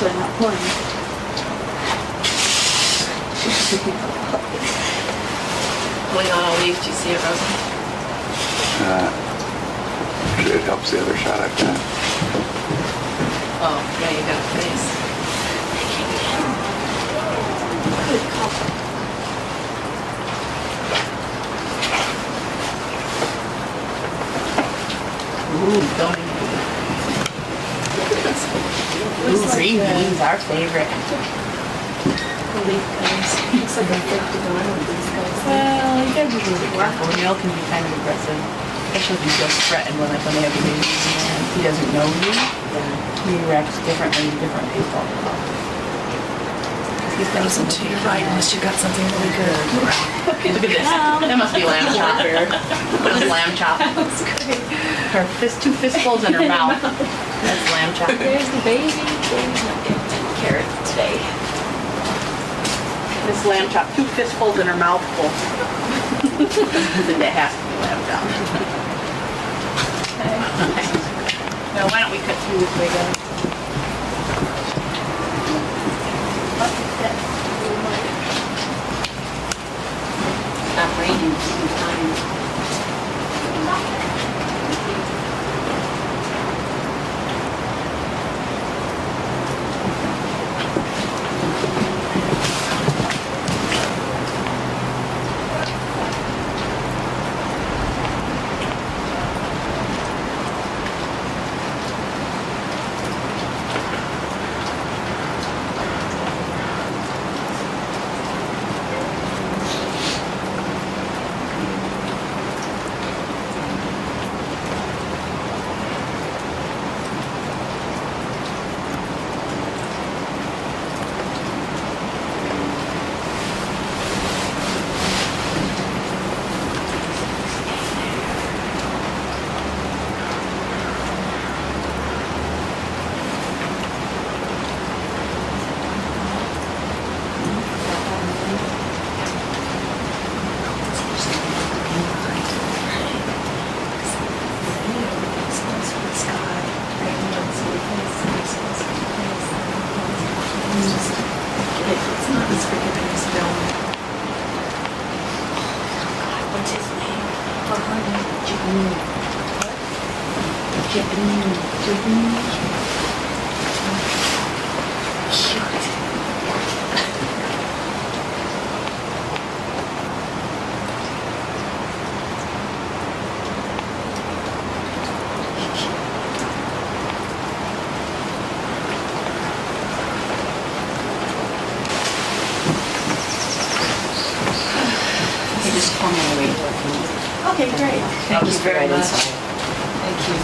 actually not pouring. Pulling on a leaf, do you see it, Rosa? It helps the other shot I've got. Oh, yeah, you got a face. Good call. Ooh, don't even. Green beans, our favorite. The leaf guys. Looks like a fake design with these guys. Well, you gotta be really careful. Neil can be kind of aggressive, especially if he feels threatened when they have a baby and he doesn't know you. He reacts differently to different people. Listen to your right unless you got something really good. Look at this. That must be lamb chop. That was lamb chop. Her two fistfuls in her mouth. That's lamb chop. There's the baby. Baby's not getting any carrots today. This lamb chop, two fistfuls in her mouth full. Then it has to be lamb chop. Now, why don't we cut through this way, guys? Stop raining sometime. Okay, great. Thank you very much. Thank you.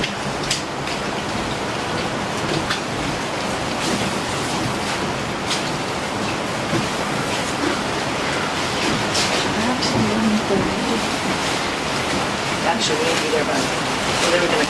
Actually, we need to be there, but well, they were gonna.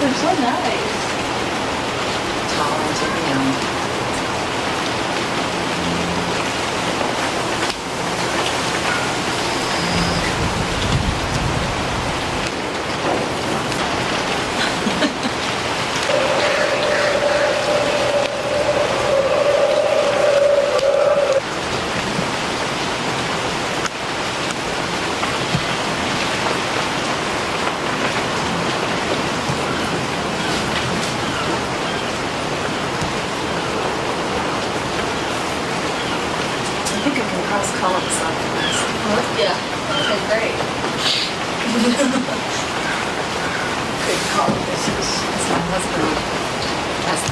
They're so nice. Tolerance of the young. I think it can cause columns sometimes. Yeah, okay, great. Good call. This is my husband. That's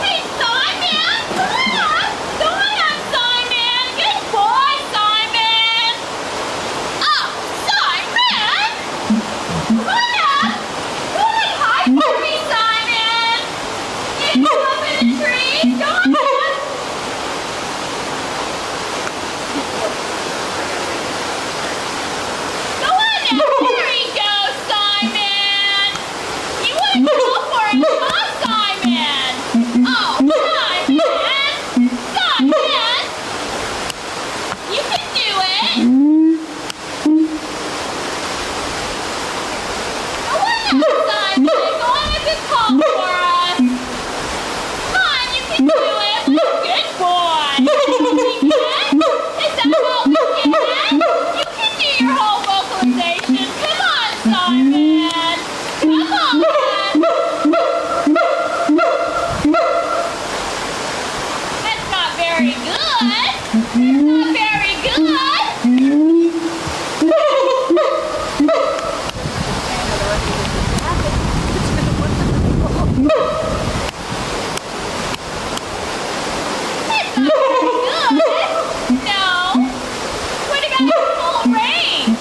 Hey, Simon! Come on! Come on, Simon! Good boy, Simon! Oh, Simon! Come on up! Go on, hide for me, Simon! You go up in the tree! Go on! Go on now! There he goes, Simon! You wouldn't go for it, huh, Simon? Oh, Simon! Simon! You can do it! Go on now, Simon! Go on if it's called for us! Come on, you can do it! Good boy! You can? Is that all you can? You can do your whole vocalization! Come on, Simon! Come on! That's not very good. That's not very good. That's not very good. No. What about full range?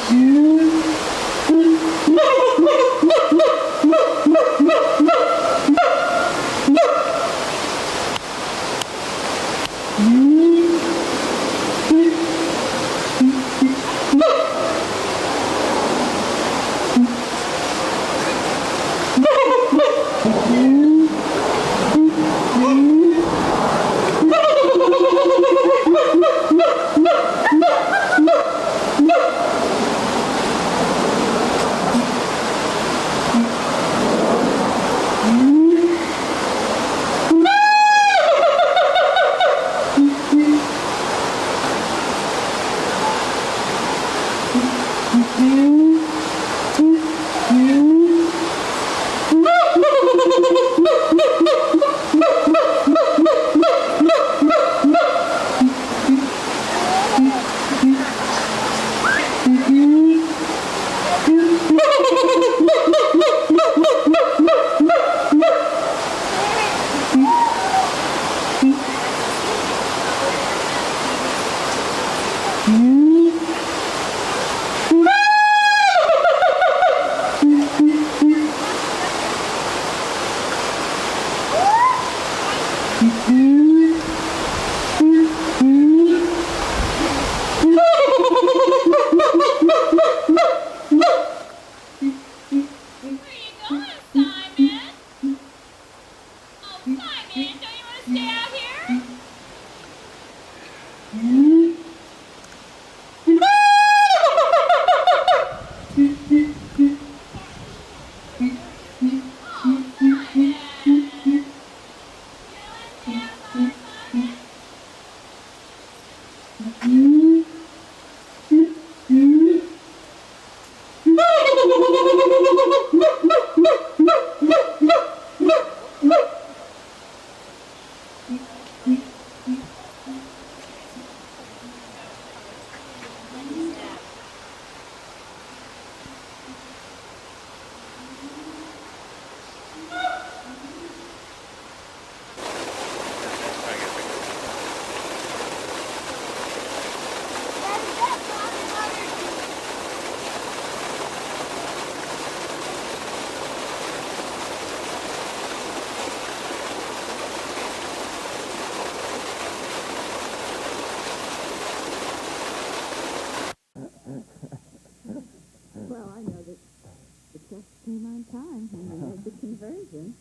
version.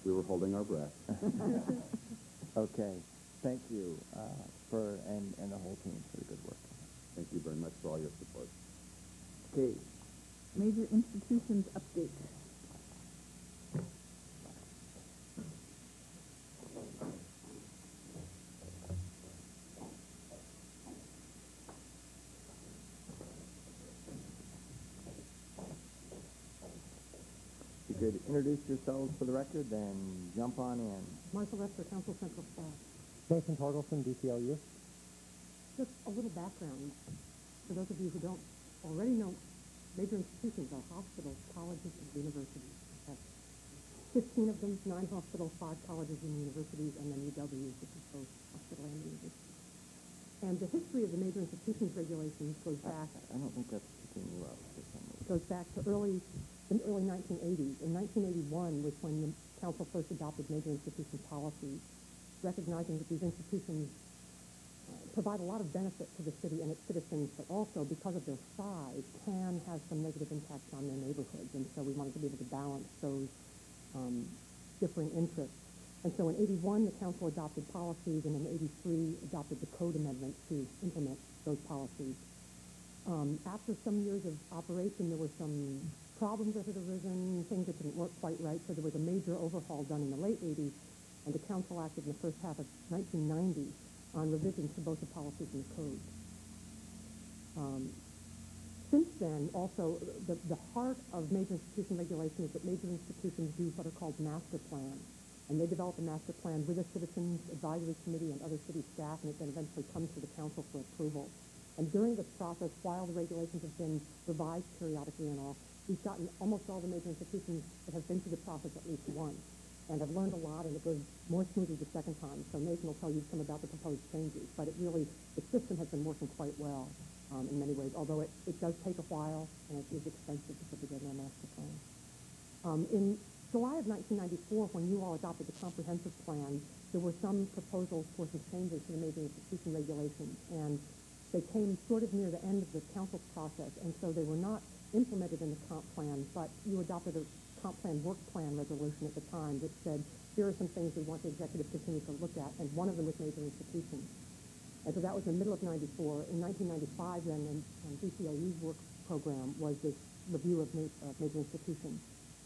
We were holding our breath. Okay. Thank you and the whole team for the good work. Thank you very much for all your support. Okay. Major institutions update. If you could introduce yourselves for the record, then jump on in. Martha Lester, Council Central Staff. Nathan Torgelson, DCLU. Just a little background for those of you who don't already know. Major institutions are hospitals, colleges, and universities. That's 15 of them, 9 hospitals, 5 colleges and universities, and then UW, which is both hospital and university. And the history of the major institutions regulations goes back. I don't think that's picking you up for some reason. Goes back to the early 1980s. In 1981 was when the council first adopted major institution policies, recognizing that these institutions provide a lot of benefit to the city and its citizens, but also because of their size can have some negative impacts on their neighborhoods. And so we wanted to be able to balance those differing interests. And so in 81, the council adopted policies, and in 83 adopted the code amendment to implement those policies. After some years of operation, there were some problems that had arisen, things that didn't work quite right, so there was a major overhaul done in the late 80s, and the council acted in the first half of 1990 on revisions to both the policies and the code. Since then, also, the heart of major institution regulation is that major institutions do what are called master plans. And they develop a master plan with a citizens advisory committee and other city staff, and it then eventually comes to the council for approval. And during this process, while the regulations have been revised periodically and all, we've gotten almost all the major institutions that have been through the process at least once. And I've learned a lot, and it goes more smoothly the second time. So Nathan will tell you some about the proposed changes. But it really, the system has been working quite well in many ways, although it does take a while, and it is expensive to put together a master plan. In July of 1994, when you all adopted the comprehensive plan, there were some proposals for some changes to the major institution regulations, and they came sort of near the end of the council process, and so they were not implemented in the comp plan, but you adopted a comp plan work plan resolution at the time that said, here are some things we want the executive to continue to look at, and one of them was major institutions. And so that was in the middle of 94. In 1995, then, and DCLU's work program was this review of major institutions.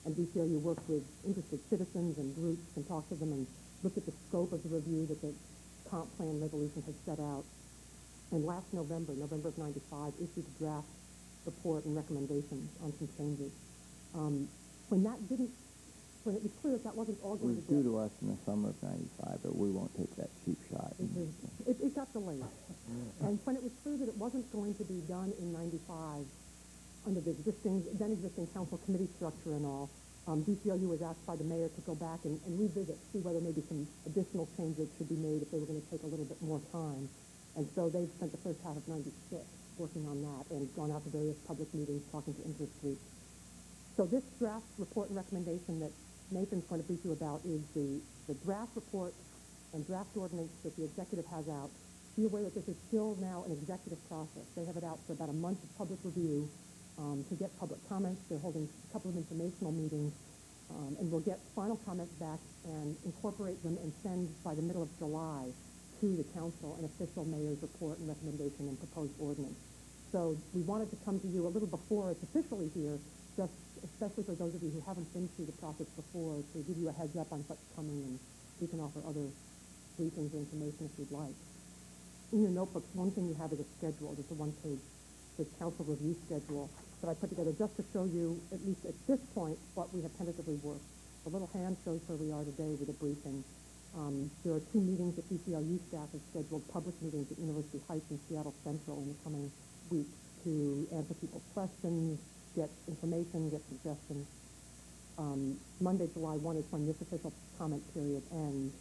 And DCLU worked with interested citizens and groups and talked to them and looked at the scope of the review that the comp plan resolution had set out. And last November of 95, issued a draft report and recommendations on some changes. When it was clear that wasn't all It going was to get... due to us in the summer of 95, but we won't take that cheap shot. It got delayed. And when it was clear that it wasn't going to be done in 95 under the then existing council committee structure and all, DCLU was asked by the mayor to go back and revisit, see whether maybe some additional changes should be made if they were going to take a little bit more time. And so they've spent the first half of 96 working on that and gone out to various public meetings, talking to interest groups. So this draft report and recommendation that Nathan's going to brief you about is the draft report and draft ordinance that the executive has out. Be aware that this is still now an executive process. They have it out for about a month of public review to get public comments. They're holding a couple of informational meetings, and we'll get final comments back and incorporate them and send by the middle of July to the council an official mayor's report and recommendation and proposed ordinance. So we wanted to come to you a little before it's officially here, just especially for those of you who haven't been through the process before, to give you a heads up on what's coming, and we can offer other briefings or information if you'd like. In your notebooks, one thing you have is a schedule. There's a one-page council review schedule that I put together just to show you, at least at this point, what we have tentatively worked. The little hand shows where we are today with a briefing. There are 2 meetings that DCLU staff has scheduled, public meetings at University Heights and Seattle Central in the coming weeks to answer people's questions, get information, get suggestions. Monday, July 1 is when this official comment period ends,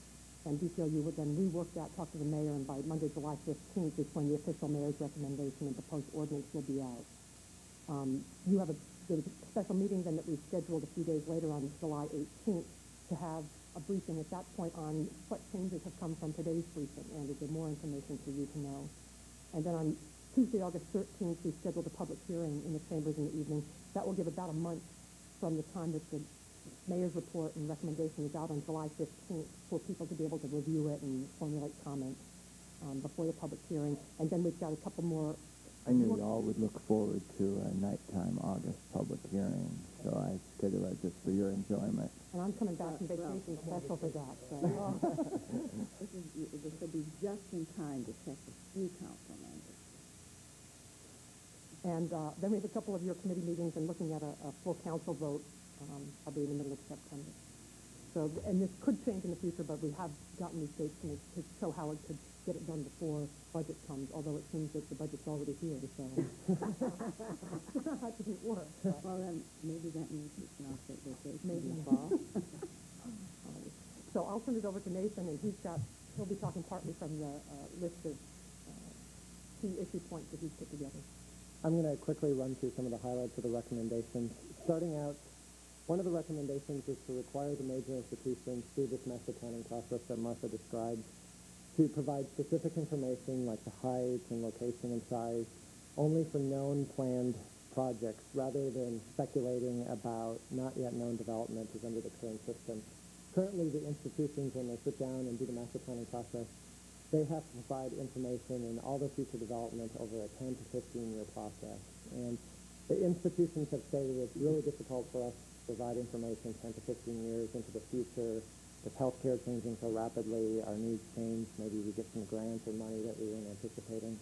and DCLU would then rework that, talk to the mayor, and by Monday, July 15th is when the official mayor's recommendation and proposed ordinance will be out. There's a special meeting then that we've scheduled a few days later on July 18th to have a briefing at that point on what changes have come from today's briefing, and is there more information for you to know. And then on Tuesday, August 13th, we've scheduled a public hearing in the chambers in the evening. That will give about a month from the time that the mayor's report and recommendation is out on July 15th for people to be able to review it and formulate comments before the public hearing. And then we've got a couple more. I knew y'all would look forward to a nighttime August public hearing, so I scheduled it just for your enjoyment. And I'm coming back from vacation special for that. So. This will be just in time to check a few council members. And then we have a couple of your committee meetings and looking at a full council vote probably in the middle of September. So, and this could change in the future, but we have gotten these dates to show how it could get it done before budget comes, although it seems that the budget's already here, so that didn't work. Well, then maybe that means we can all take vacation Maybe. in the fall. So I'll turn it over to Nathan, and he'll be talking partly from the list of key issue points that he's put together. I'm going to quickly run through some of the highlights of the recommendations. Starting out, one of the recommendations is to require the major institutions through this master planning process that Martha described to provide specific information like the height and location and size only for known planned projects rather than speculating about not yet known development as under the current system. Currently, the institutions, when they sit down and do the master planning process, they have to provide information in all the future development over a 10 to 15-year process. And the institutions have stated it's really difficult for us to provide information 10 to 15 years into the future. With healthcare changing so rapidly, our needs change. Maybe we get some grants or money that we weren't anticipating.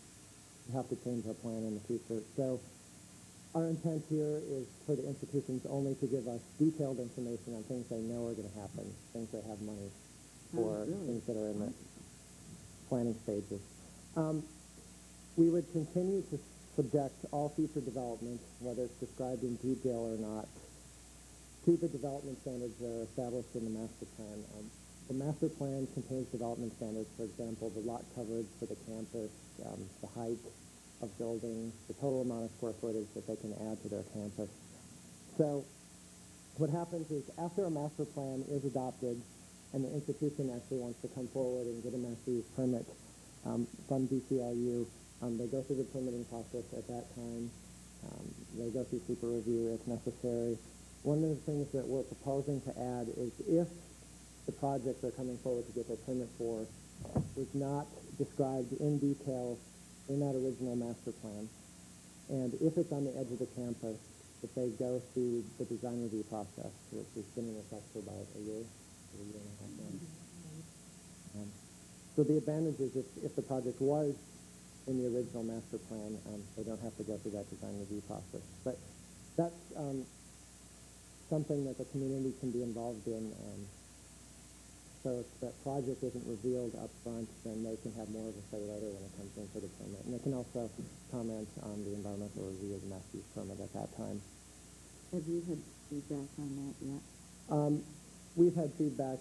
We have to change our plan in the future. So our intent here is for the institutions only to give us detailed information on things they know are going to happen, things they have money for, things that are in the planning stages. We would continue to subject all future development, whether it's described in detail or not, to the development standards that are established in the master plan. The master plan contains development standards, for example, the lot coverage for the campus, the height of buildings, the total amount of square footage that they can add to their campus. So what happens is after a master plan is adopted and the institution actually wants to come forward and get a master use permit from DCLU, they go through the permitting process at that time. They go through super review if necessary. One of the things that we're proposing to add is if the project they're coming forward to get their permit for was not described in detail in that original master plan, and if it's on the edge of the campus, if they go through the design review process, which has been in effect for about a year and a half now. So the advantage is if the project was in the original master plan, they don't have to go through that design review process. But that's something that the community can be involved in. So if that project isn't revealed up front, then they can have more of a say later when it comes in for the permit. And they can also comment on the environmental review of the master use permit at that time. Have you had feedback on that yet? We've had feedback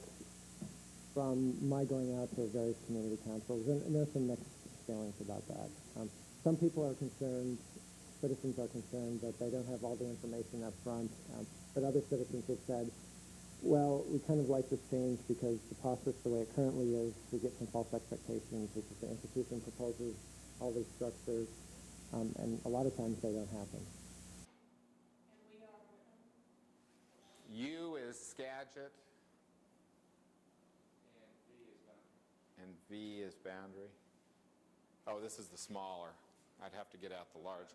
from my going out to various community councils, and there's some mixed feelings about that. Some people are concerned, citizens are concerned that they don't have all the information up front, but other citizens have said, well, we kind of like this change because the process the way it currently is, we get some false expectations because the institution proposes all these structures, and a lot of times they don't happen. U is Skagit. And V is Boundary. Oh, this is the smaller. I'd have to get out the large.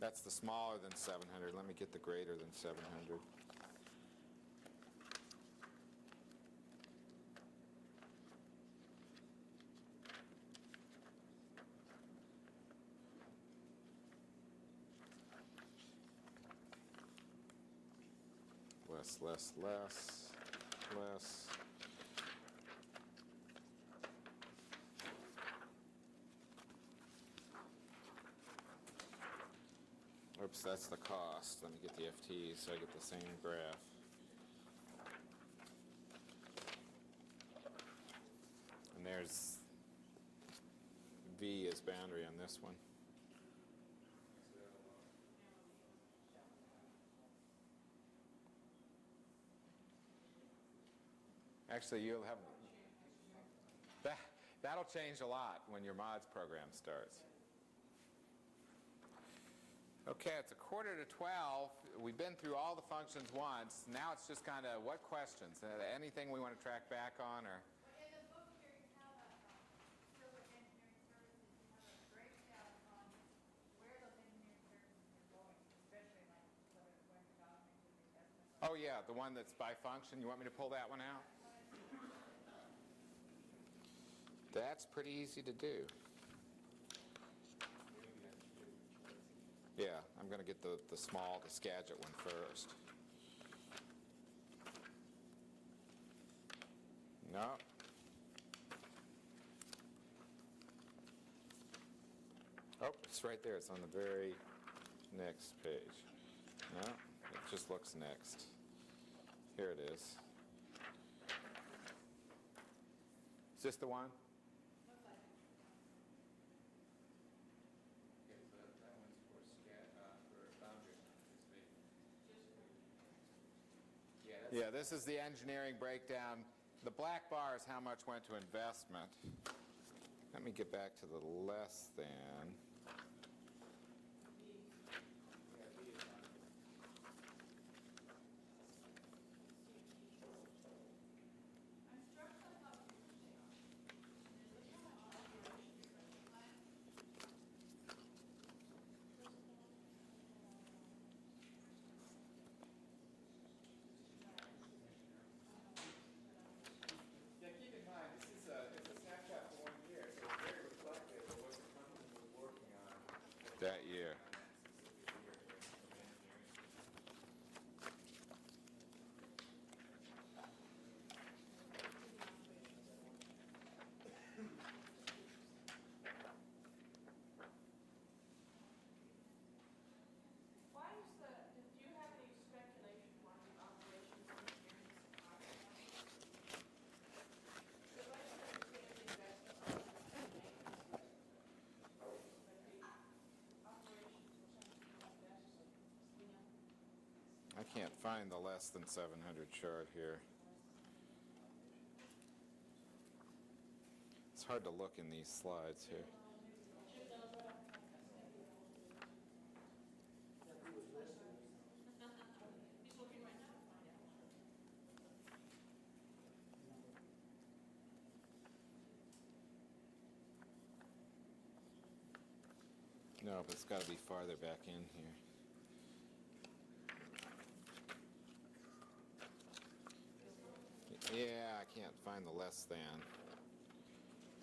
That's the smaller than 700. Let me get the greater than 700. Less. Oops, that's the cost. Let me get the FTs so I get the same graph. And there's V as boundary on this one. Actually, you'll have that'll change a lot when your mods program starts. Okay, it's 11:45. We've been through all the functions once. Now it's just kind of what questions? Anything we want to track back on, or? In the book here, you have still with engineering services, you have a breakdown on where those engineering services are going, especially like whether it's going to document to the investment. Oh yeah, the one that's by function. You want me to pull that one out? That's pretty easy to do. Yeah, I'm going to get the small, the Skagit one first. No. Oh, it's right there. It's on the very next page. No, it just looks next. Here it is. Is this the one? Yeah, this is the engineering breakdown. The black bar is how much went to investment. Let me get back to the less than. Yeah, keep in mind, it's a snapshot for 1 year, so it's very reflective of what the company was working on that year. Why is do you have any speculation on the operations engineering supply chain? Because I understand the investment but the operations or something like that, you know. I can't find the less than 700 chart here. It's hard to look in these slides here. He's looking right now. No, but it's got to be farther back in here. Yeah, I can't find the less than.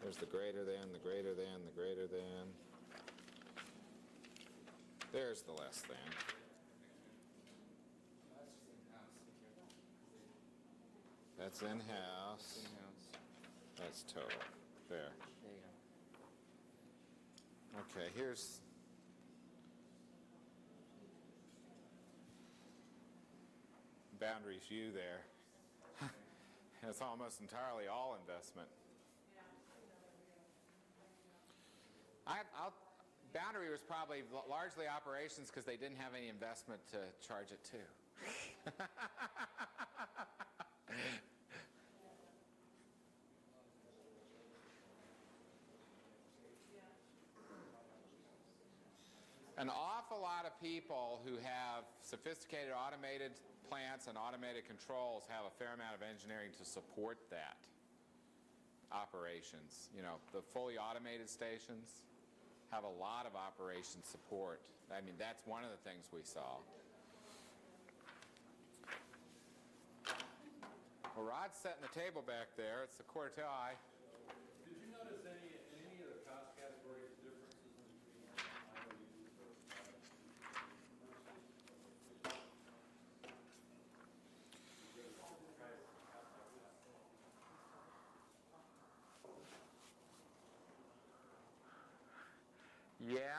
There's the greater than, the greater than, the greater than. There's the less than. That's in-house. That's total. There. There you go. Okay, here's... Boundary's view there. It's almost entirely all investment. Boundary was probably largely operations because they didn't have any investment to charge it to. An awful lot of people who have sophisticated automated plants and automated controls have a fair amount of engineering to support that operations. You know, the fully automated stations have a lot of operation support. I mean, that's one of the things we saw. Well, Rod's setting the table back there. It's the quarter till eye. Did you notice any of the cost categories differences between IOU Yeah.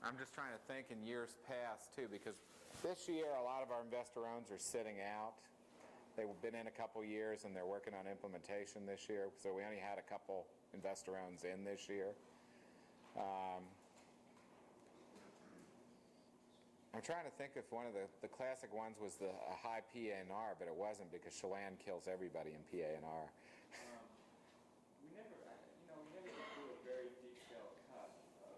I'm just trying to think in years past, too, because this year a lot of our investor-owns are sitting out. They've been in a couple years and they're working on implementation this year, so we only had a couple investor-owns in this year. I'm trying to think if one of the classic ones was a high PA&R, but it wasn't because Chelan kills everybody in PA&R. We never, we never do a very detailed cut of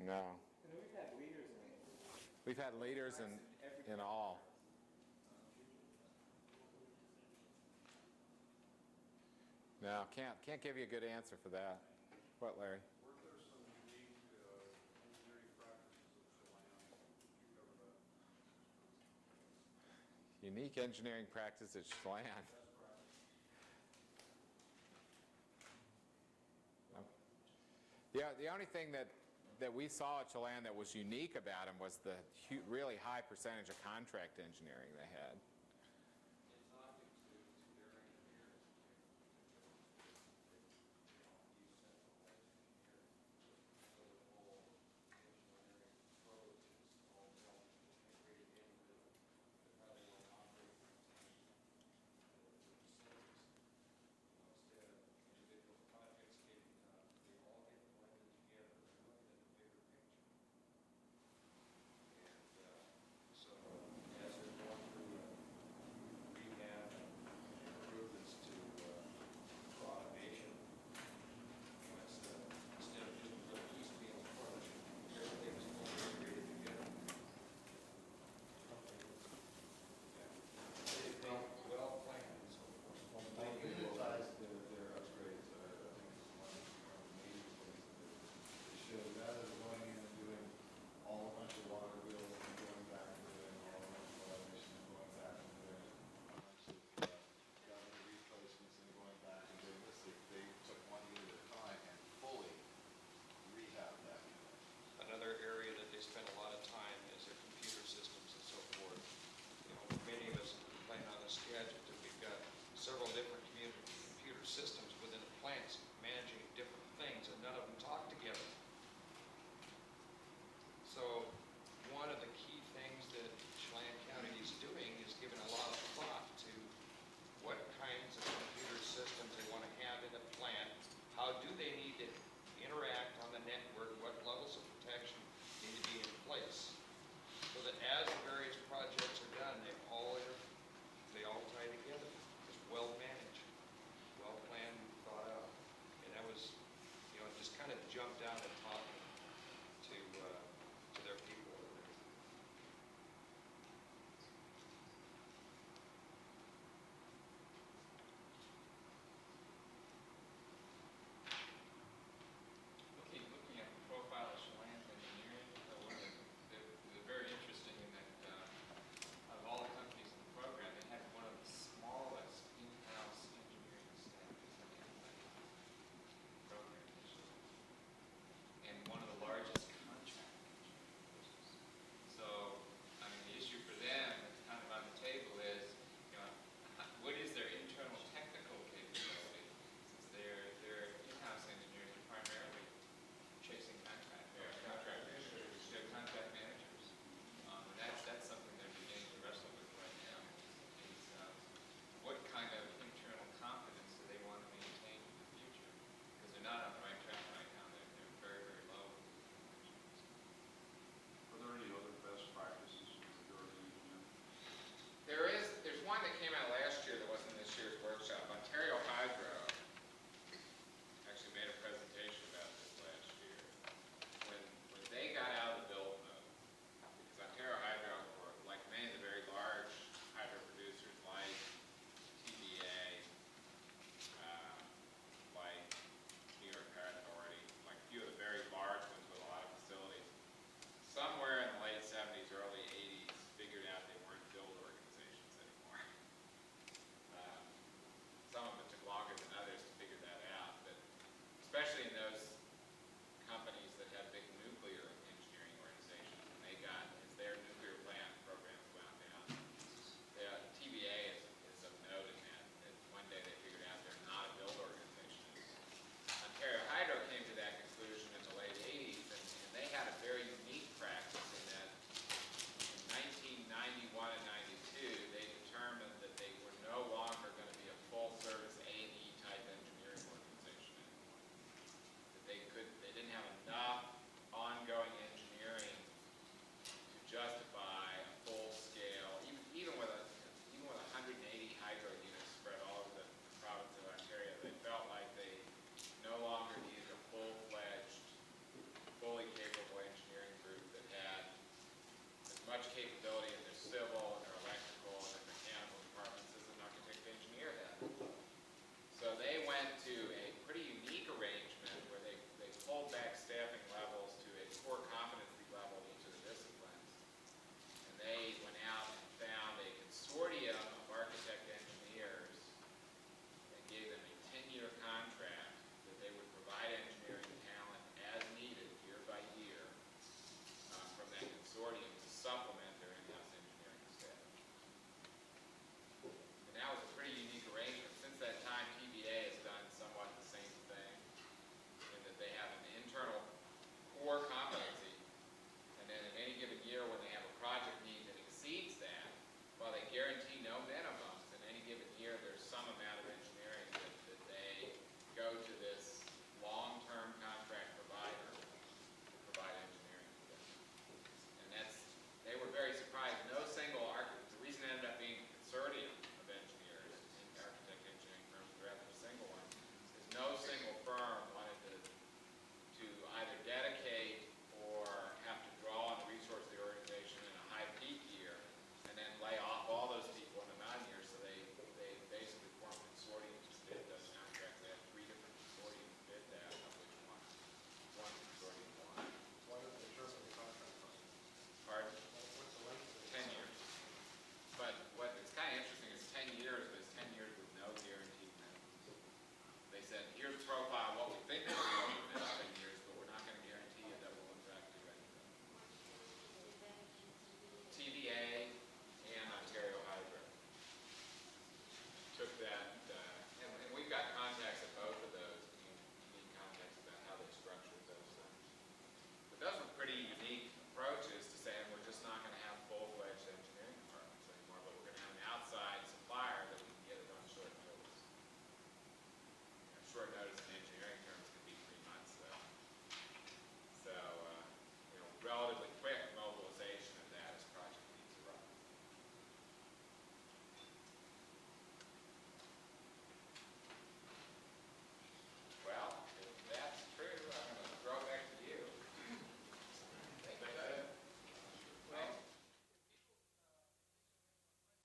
No. And we've had leaders in We've had leaders in all. No, can't give you a good answer for that. What, Larry? Weren't there some unique engineering practices at Chelan? Did you cover that? Unique engineering practice at Chelan. The only thing that we saw at Chelan that was unique about them was the really high percentage of contract engineering they had.